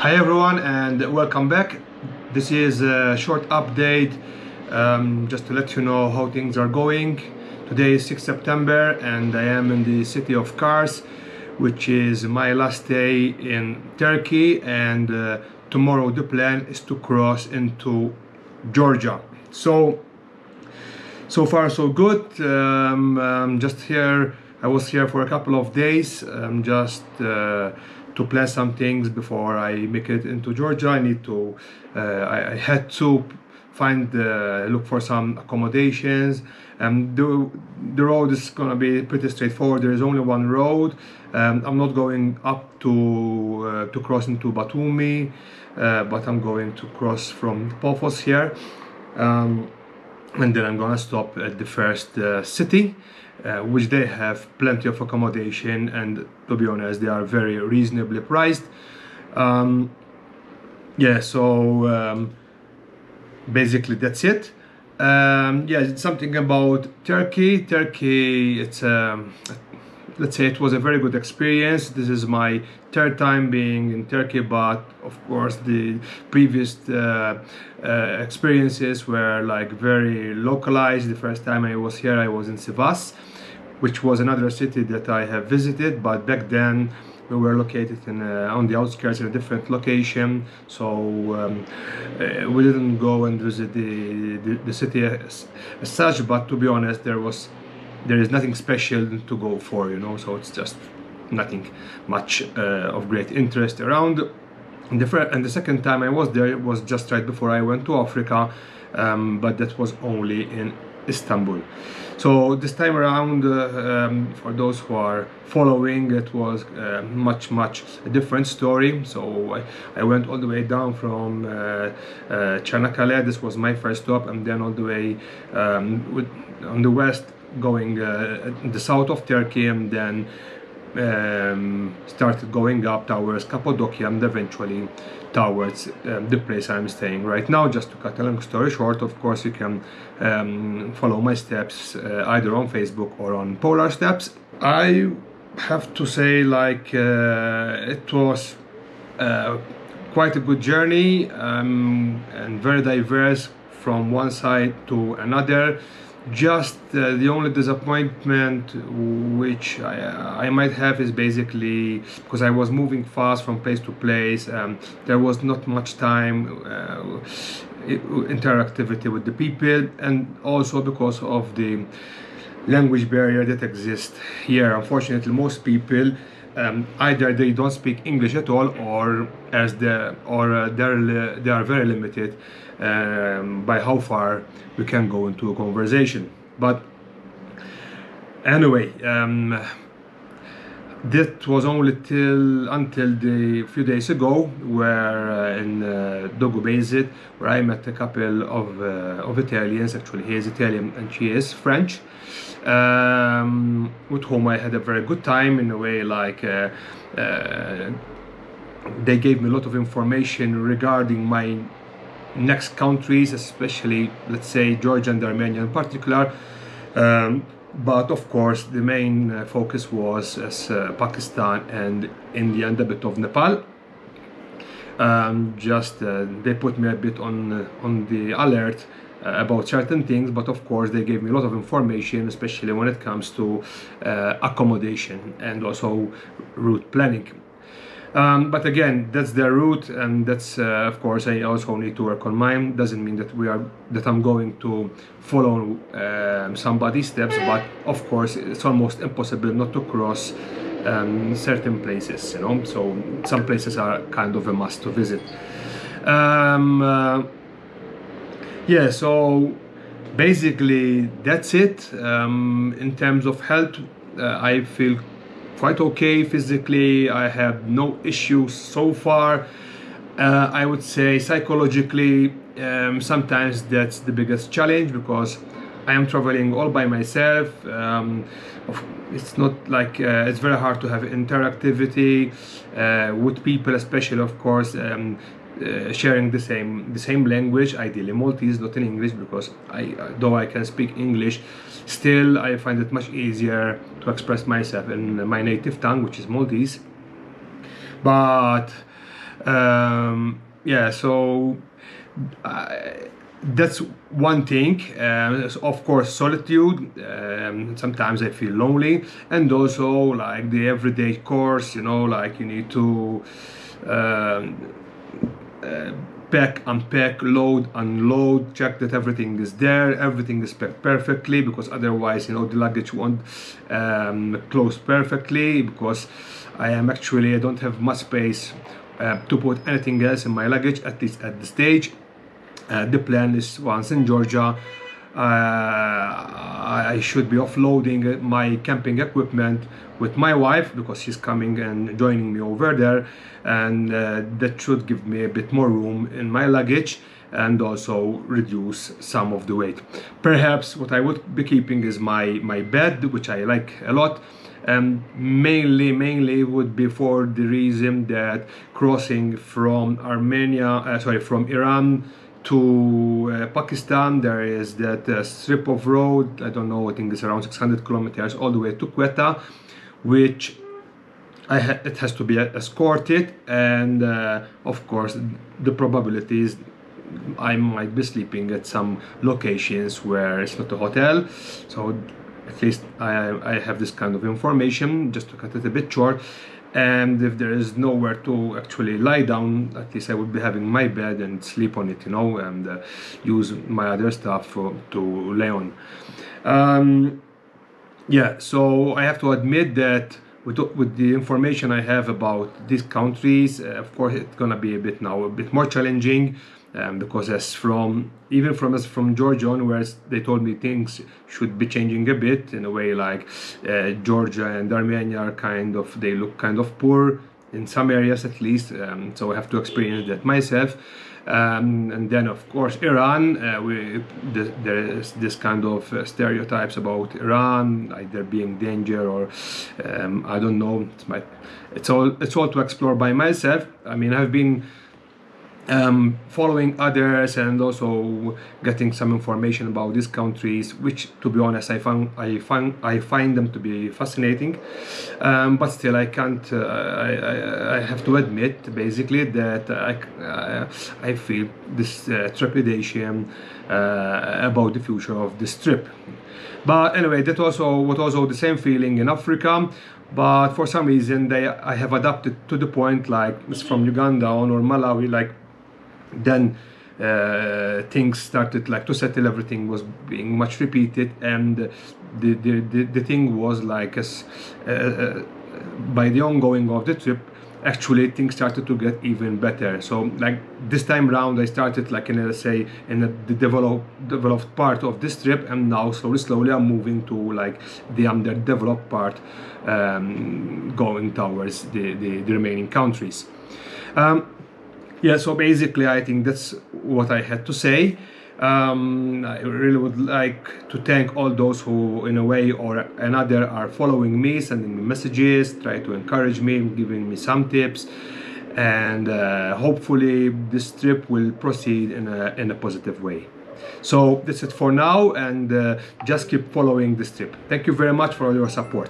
Hi everyone and welcome back. This is a short update just to let you know how things are going. Today is 6th September and I am in the city of Kars, which is my last day in Turkey, and tomorrow the plan is to cross into Georgia. So far so good. Just here, I was here for a couple of days just to plan some things before I make it into Georgia. I need to I had to find look for some accommodations. The road is gonna be pretty straightforward. There is only one road. I'm not going up to cross into Batumi, but I'm going to cross from Pofos here, and then I'm gonna stop at the first city, which they have plenty of accommodation, and to be honest, they are very reasonably priced. Yeah, so basically that's it. Yeah, something about Turkey. It's let's say it was a very good experience. This is my third time being in Turkey, but of course the previous experiences were like very localized. The first time I was here, I was in Sivas, which was another city that I have visited, but back then we were located in on the outskirts in a different location, so we didn't go and visit the city as such. But to be honest, there is nothing special to go for, you know, so it's just nothing much of great interest around. And the second time I was there, it was just right before I went to Africa, but that was only in Istanbul. So this time around, for those who are following, it was much a different story. So I went all the way down from Çanakkale. This was my first stop, and then all the way on the west, going the south of Turkey, and then started going up towards Cappadocia and eventually towards the place I'm staying right now. Just to cut a long story short, of course you can follow my steps either on Facebook or on Polar Steps. I have to say, like, it was quite a good journey and very diverse from one side to another. Just the only disappointment which I might have is basically because I was moving fast from place to place. There was not much time interactivity with the people, and also because of the language barrier that exists here. Unfortunately, most people either they don't speak English at all, or they are very limited by how far we can go into a conversation. But anyway, that was only until the few days ago, where in Dogubezit, where I met a couple of Italians. Actually, he is Italian and she is French, with whom I had a very good time. In a way, like they gave me a lot of information regarding my next countries, especially, let's say, Georgia and Armenia in particular. But of course the main focus was Pakistan and India and a bit of Nepal. They put me a bit on the alert about certain things, but of course they gave me a lot of information, especially when it comes to accommodation and also route planning. But again, that's their route, and that's of course I also need to work on mine. Doesn't mean that I'm going to follow somebody's steps, but of course it's almost impossible not to cross certain places, you know. So some places are kind of a must to visit. Yeah, so basically that's it. In terms of health, I feel quite okay physically. I have no issues so far. I would say psychologically, sometimes that's the biggest challenge, because I am traveling all by myself. It's not like it's very hard to have interactivity with people, especially of course sharing the same language, ideally Maltese, not in English, because though I can speak English, still I find it much easier to express myself in my native tongue, which is Maltese. But Yeah, so that's one thing. Of course, solitude. Sometimes I feel lonely, and also like the everyday course, you know, like you need to pack, unpack, load, unload, check that everything is there, everything is packed perfectly, because otherwise, you know, the luggage won't close perfectly, because I don't have much space to put anything else in my luggage, at least at the stage. The plan is, once in Georgia, I should be offloading my camping equipment with my wife, because she's coming and joining me over there, and that should give me a bit more room in my luggage and also reduce some of the weight. Perhaps what I would be keeping is my bed, which I like a lot, and mainly would be for the reason that crossing from from Iran to Pakistan, there is that strip of road, I don't know, I think it's around 600 kilometers all the way to Quetta, which it has to be escorted, and of course the probabilities I might be sleeping at some locations where it's not a hotel. So at least I have this kind of information, just to cut it a bit short. And if there is nowhere to actually lie down, at least I would be having my bed and sleep on it, you know, and use my other stuff to lay on. Yeah, so I have to admit that with the information I have about these countries, of course it's gonna be a bit more challenging, because as from Georgia onwards, they told me things should be changing a bit, in a way like Georgia and Armenia are they look kind of poor in some areas at least, so I have to experience that myself. And then of course Iran, there is this kind of stereotypes about Iran either being danger or I don't know. It's all to explore by myself. I mean, I've been following others and also getting some information about these countries, which, to be honest, I find them to be fascinating, but still I can't. I have to admit, basically, that I feel this trepidation about the future of this trip. But anyway, that was also the same feeling in Africa. But for some reason, I have adapted to the point, like it's from Uganda on or Malawi, like then things started like to settle, everything was being much repeated, and the thing was like by the ongoing of the trip, actually things started to get even better. So like this time round I started like in, let's say, in the developed part of this trip, and now slowly I'm moving to like the underdeveloped part, going towards the remaining countries. Yeah, so basically I think that's what I had to say. I really would like to thank all those who in a way or another are following me, sending me messages, try to encourage me, giving me some tips, and hopefully this trip will proceed in a positive way. So that's it for now, and just keep following this trip. Thank you very much for all your support.